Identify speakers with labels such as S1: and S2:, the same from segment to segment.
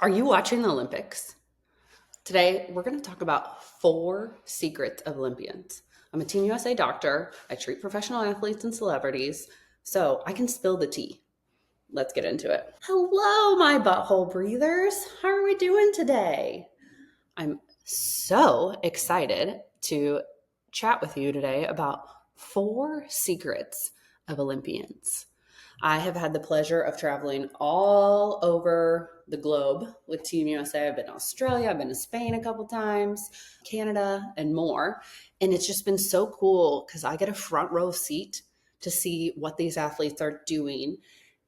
S1: Are you watching the Olympics? Today, we're going to talk about 4 secrets of Olympians. I'm a Team USA doctor. I treat professional athletes and celebrities, so I can spill the tea. Let's get into it. Hello, my butthole breathers. How are we doing today? I'm so excited to chat with you today about 4 secrets of Olympians. I have had the pleasure of traveling all over the globe with Team USA. I've been to Australia, I've been to Spain a couple times, Canada, and more. And it's just been so cool because I get a front row seat to see what these athletes are doing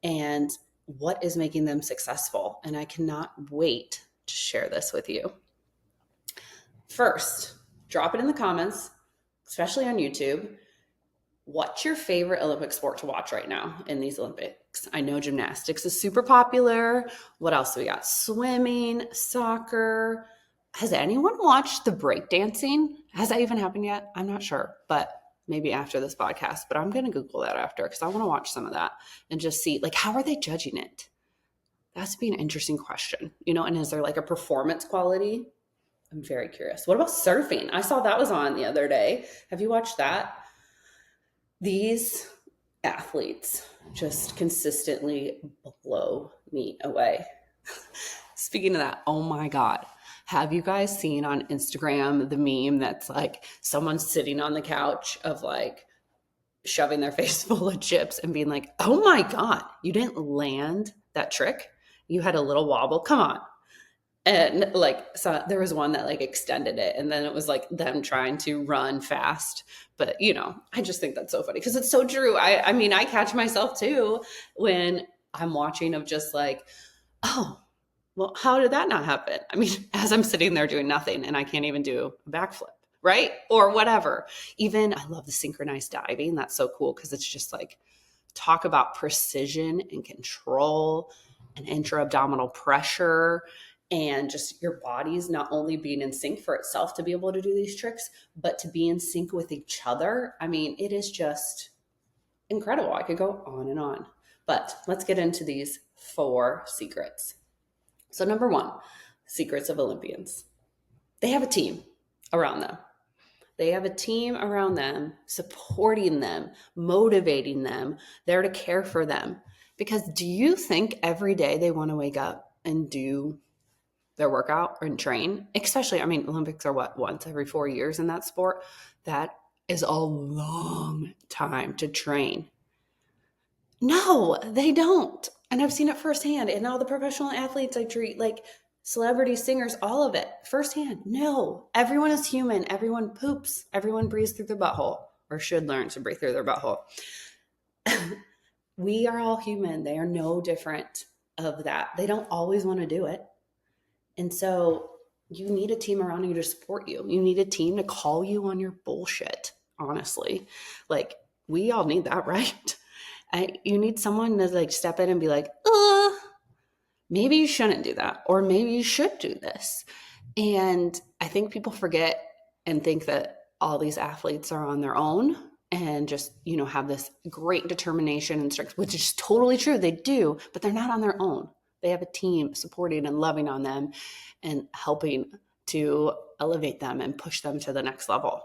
S1: and what is making them successful. And I cannot wait to share this with you. First, drop it in the comments, especially on YouTube. What's your favorite Olympic sport to watch right now in these Olympics? I know gymnastics is super popular. What else do we got? Swimming, soccer. Has anyone watched the breakdancing? Has that even happened yet? I'm not sure, but maybe after this podcast. But I'm going to Google that after because I want to watch some of that and just see, like, how are they judging it? That's be an interesting question, and is there like a performance quality? I'm very curious. What about surfing? I saw that was on the other day. Have you watched that? These athletes just consistently blow me away. Speaking of that, oh my God. Have you guys seen on Instagram the meme that's like someone sitting on the couch of like shoving their face full of chips and being like, oh my God, you didn't land that trick? You had a little wobble. Come on. And like, so there was one that like extended it, and then it was like them trying to run fast. But I just think that's so funny because it's so true. I mean, I catch myself too when I'm watching of just like, oh, well, how did that not happen? I mean, as I'm sitting there doing nothing and I can't even do a backflip, right? Or whatever. Even I love the synchronized diving. That's so cool because it's just like talk about precision and control and intra-abdominal pressure and just your body's not only being in sync for itself to be able to do these tricks, but to be in sync with each other. I mean, it is just incredible. I could go on and on, but let's get into these 4 secrets. So number 1, secrets of Olympians. They have a team around them. They have a team around them, supporting them, motivating them, there to care for them. Because do you think every day they want to wake up and do their workout and train? Especially, I mean, Olympics are what, once every 4 years in that sport? That is a long time to train. No, they don't. And I've seen it firsthand. And all the professional athletes I treat, like celebrities, singers, all of it firsthand. No, everyone is human. Everyone poops. Everyone breathes through their butthole, or should learn to breathe through their butthole. We are all human. They are no different of that. They don't always want to do it. And so you need a team around you to support you. You need a team to call you on your bullshit, honestly. Like, we all need that, right? You need someone to like step in and be like, maybe you shouldn't do that, or maybe you should do this. And I think people forget and think that all these athletes are on their own and just, have this great determination and strength, which is totally true. They do, but they're not on their own. They have a team supporting and loving on them and helping to elevate them and push them to the next level.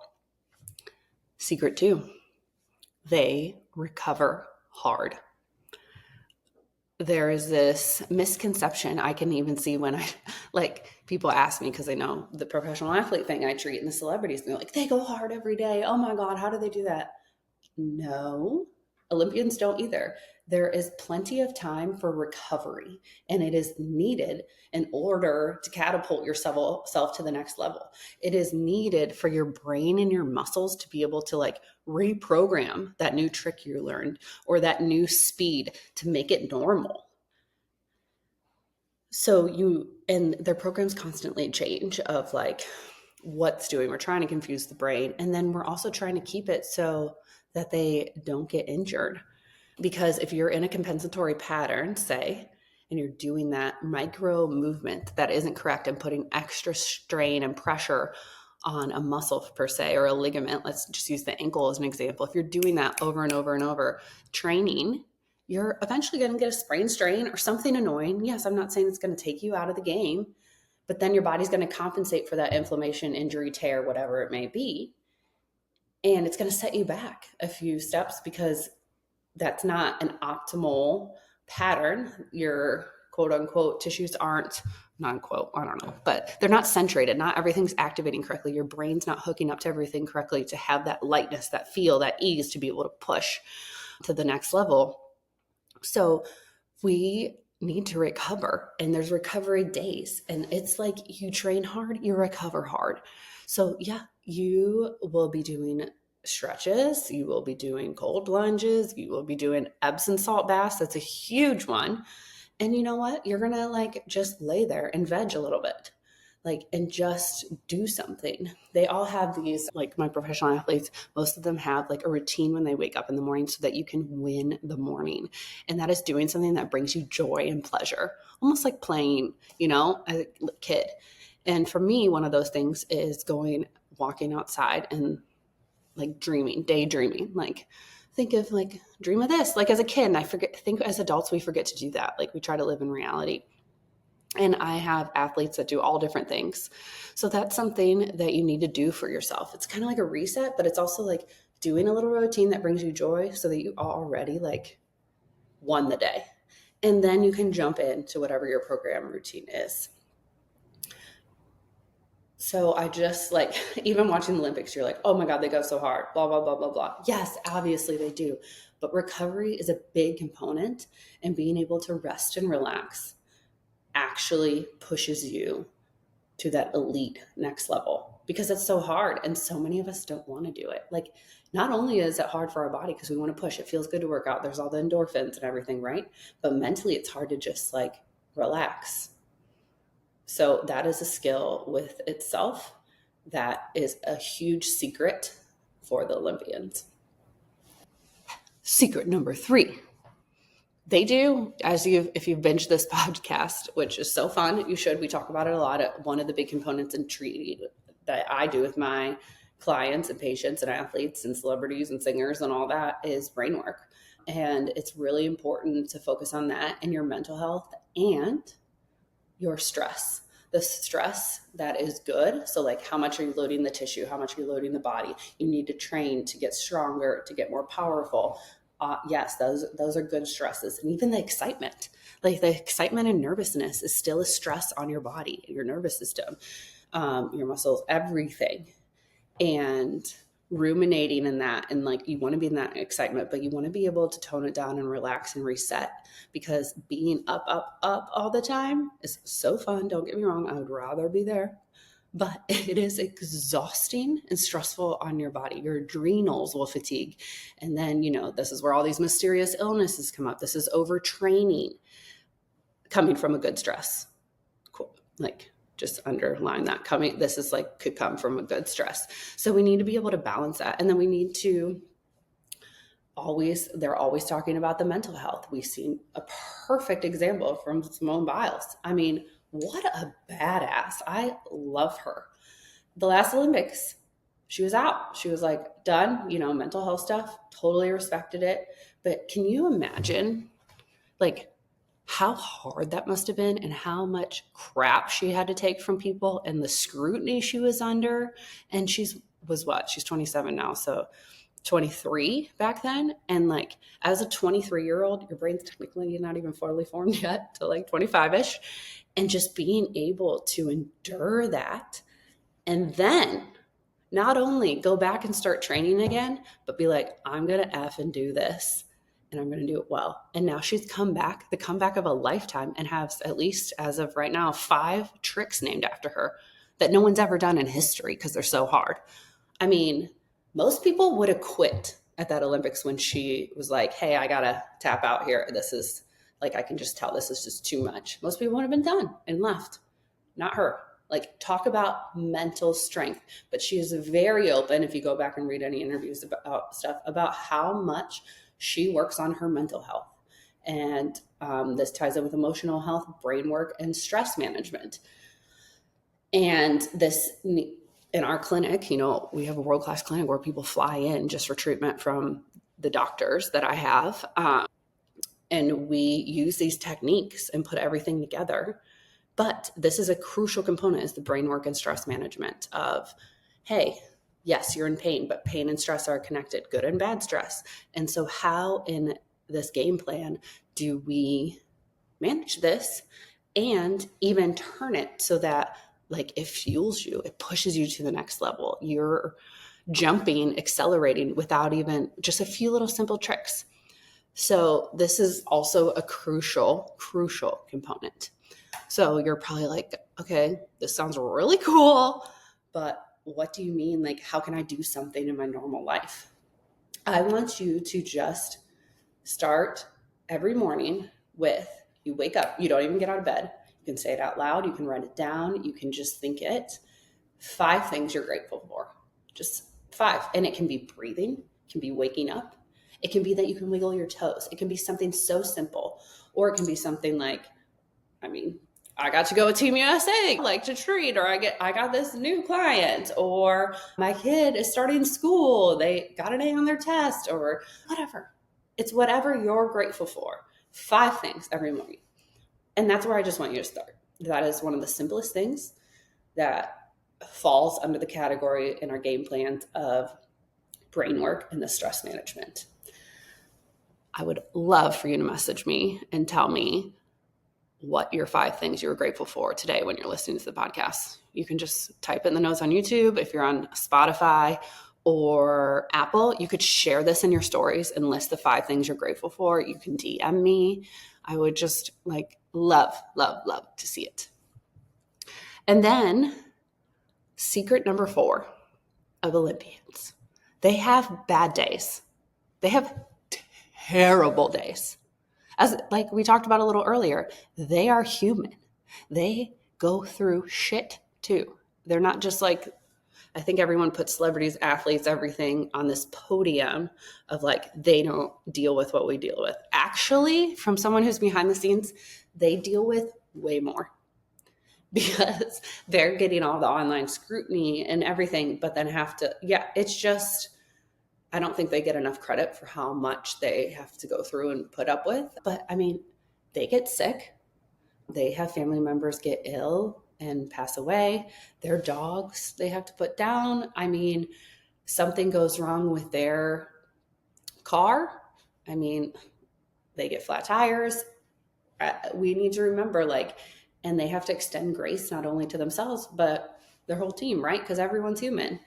S1: Secret 2, they recover hard. There is this misconception I can even see when people ask me, because they know the professional athlete thing I treat and the celebrities, and they're like, they go hard every day. Oh my God, how do they do that? No, Olympians don't either. There is plenty of time for recovery, and it is needed in order to catapult yourself to the next level. It is needed for your brain and your muscles to be able to like reprogram that new trick you learned or that new speed to make it normal. So and their programs constantly change of like what's doing. We're trying to confuse the brain, and then we're also trying to keep it so that they don't get injured. Because if you're in a compensatory pattern, say, and you're doing that micro movement that isn't correct and putting extra strain and pressure on a muscle per se, or a ligament, let's just use the ankle as an example. If you're doing that over and over and over, training you're eventually going to get a sprain, strain, or something annoying. Yes, I'm not saying it's going to take you out of the game, but then your body's going to compensate for that inflammation, injury, tear, whatever it may be. And it's going to set you back a few steps because that's not an optimal pattern. Your quote unquote tissues aren't, non quote, I don't know, but they're not centrated. Not everything's activating correctly. Your brain's not hooking up to everything correctly to have that lightness, that feel, that ease to be able to push to the next level. So we need to recover, and there's recovery days, and it's like you train hard, you recover hard. So yeah, you will be doing stretches, you will be doing cold plunges, you will be doing Epsom salt baths. That's a huge one. And you know what? You're gonna like just lay there and veg a little bit, like, and just do something. They all have these, like my professional athletes, most of them have like a routine when they wake up in the morning so that you can win the morning. And that is doing something that brings you joy and pleasure, almost like playing, you know, as a kid. And for me, one of those things is walking outside and like daydreaming, like think of like dream of this, like as a kid. And I think as adults, we forget to do that. Like we try to live in reality. And I have athletes that do all different things. So that's something that you need to do for yourself. It's kind of like a reset, but it's also like doing a little routine that brings you joy so that you already like won the day. And then you can jump into whatever your program routine is. So I just like, even watching the Olympics, you're like, oh my God, they go so hard, blah, blah, blah, blah, blah. Yes, obviously they do. But recovery is a big component, and being able to rest and relax actually pushes you to that elite next level, because it's so hard. And so many of us don't want to do it. Like, not only is it hard for our body because we want to push, it feels good to work out. There's all the endorphins and everything, right? But mentally it's hard to just like relax. So that is a skill with itself. That is a huge secret for the Olympians. Secret number 3. They do, if you've binged this podcast, which is so fun, you should. We talk about it a lot. One of the big components in treating that I do with my clients and patients and athletes and celebrities and singers and all that is brain work. And it's really important to focus on that and your mental health and your stress. The stress that is good. So like, how much are you loading the tissue? How much are you loading the body? You need to train to get stronger, to get more powerful. Yes, those are good stresses. And even the excitement, like the excitement and nervousness is still a stress on your body, your nervous system, your muscles, everything. And ruminating in that, and like, you want to be in that excitement, but you want to be able to tone it down and relax and reset, because being up all the time is so fun. Don't get me wrong. I would rather be there, but it is exhausting and stressful on your body. Your adrenals will fatigue. And then, you know, this is where all these mysterious illnesses come up. This is overtraining coming from a good stress. Cool. Like, just underline that this is like, could come from a good stress. So we need to be able to balance that. And then we need to they're always talking about the mental health. We've seen a perfect example from Simone Biles. I mean, what a badass. I love her. The last Olympics, she was out. She was like, done, you know, mental health stuff, totally respected it. But can you imagine like how hard that must have been, and how much crap she had to take from people, and the scrutiny she was under? And she's 27 now. So 23 back then. And like, as a 23-year-old, your brain's technically not even fully formed yet to like 25-ish. And just being able to endure that, and then not only go back and start training again, but be like, I'm going to F and do this, and I'm going to do it well. And now she's the comeback of a lifetime, and has, at least as of right now, 5 tricks named after her that no one's ever done in history because they're so hard. I mean, most people would have quit at that Olympics when she was like, hey, I got to tap out here. This is like, I can just tell this is just too much. Most people would have been done and left. Not her. Like, talk about mental strength. But she is very open, if you go back and read any interviews about stuff, about how much she works on her mental health. And this ties in with emotional health, brain work, and stress management. And this, in our clinic, you know, we have a world-class clinic where people fly in just for treatment from the doctors that I have. and we use these techniques and put everything together. But this is a crucial component, is the brain work and stress management of, hey, yes, you're in pain, but pain and stress are connected, good and bad stress. And so how in this game plan do we manage this and even turn it so that like it fuels you, it pushes you to the next level. You're jumping, accelerating without even just a few little simple tricks. So this is also a crucial component. So you're probably like, okay, this sounds really cool, but what do you mean? Like, how can I do something in my normal life? I want you to just start every morning with, you wake up, you don't even get out of bed. You can say it out loud. You can write it down. You can just think it. 5 things you're grateful for. Just 5. And it can be breathing. It can be waking up. It can be that you can wiggle your toes. It can be something so simple. Or it can be something like, I got to go with Team USA, like to treat, or I got this new client, or my kid is starting school. They got an A on their test, or whatever. It's whatever you're grateful for. 5 things every morning. And that's where I just want you to start. That is one of the simplest things that falls under the category in our game plans of brain work and the stress management. I would love for you to message me and tell me what your 5 things you were grateful for today when you're listening to the podcast. You can just type in the notes on YouTube. If you're on Spotify or Apple, you could share this in your stories and list the 5 things you're grateful for. You can DM me. I would just love to see it. And then secret number 4 of Olympians. They have bad days. They have terrible days. As like we talked about a little earlier, they are human. They go through shit too. They're not just like, I think everyone puts celebrities, athletes, everything on this podium of like, they don't deal with what we deal with. Actually, from someone who's behind the scenes, they deal with way more because they're getting all the online scrutiny and everything, but then it's just, I don't think they get enough credit for how much they have to go through and put up with. But they get sick. They have family members get ill and pass away. Their dogs they have to put down. Something goes wrong with their car. They get flat tires. We need to remember and they have to extend grace not only to themselves, but their whole team, right? Because everyone's human.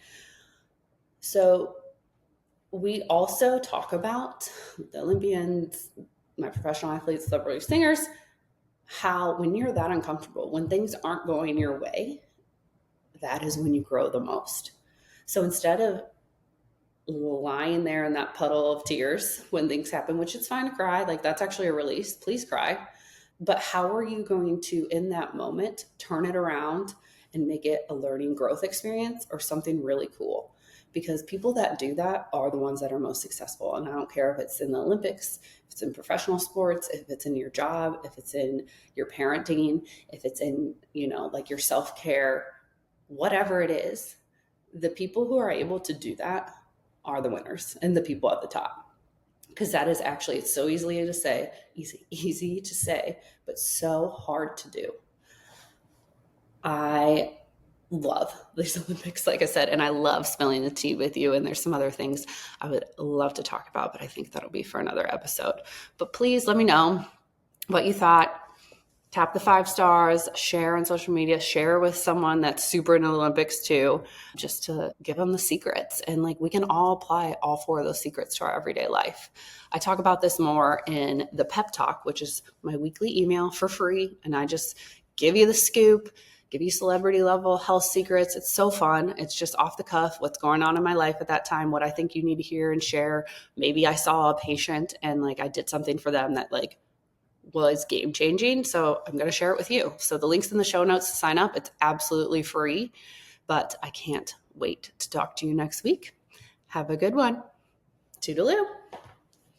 S1: So we also talk about the Olympians, my professional athletes, celebrity singers, how when you're that uncomfortable, when things aren't going your way, that is when you grow the most. So instead of lying there in that puddle of tears when things happen, which it's fine to cry, that's actually a release, please cry. But how are you going to, in that moment, turn it around and make it a learning growth experience or something really cool? Because people that do that are the ones that are most successful. And I don't care if it's in the Olympics, if it's in professional sports, if it's in your job, if it's in your parenting, if it's in, your self-care, whatever it is, the people who are able to do that are the winners and the people at the top. Because that is actually, it's so easy to say, but so hard to do. I love these Olympics, like I said, and I love spilling the tea with you. And there's some other things I would love to talk about, but I think that'll be for another episode. But please let me know what you thought. Tap the 5 stars, share on social media, share with someone that's super into the Olympics too, just to give them the secrets. And we can all apply all 4 of those secrets to our everyday life. I talk about this more in the Pep Talk, which is my weekly email for free. And I just give you the scoop, give you celebrity level health secrets. It's so fun. It's just off the cuff, what's going on in my life at that time, what I think you need to hear and share. Maybe I saw a patient and I did something for them that was game changing. So I'm going to share it with you. So the link's in the show notes to sign up. It's absolutely free, but I can't wait to talk to you next week. Have a good one. Toodaloo.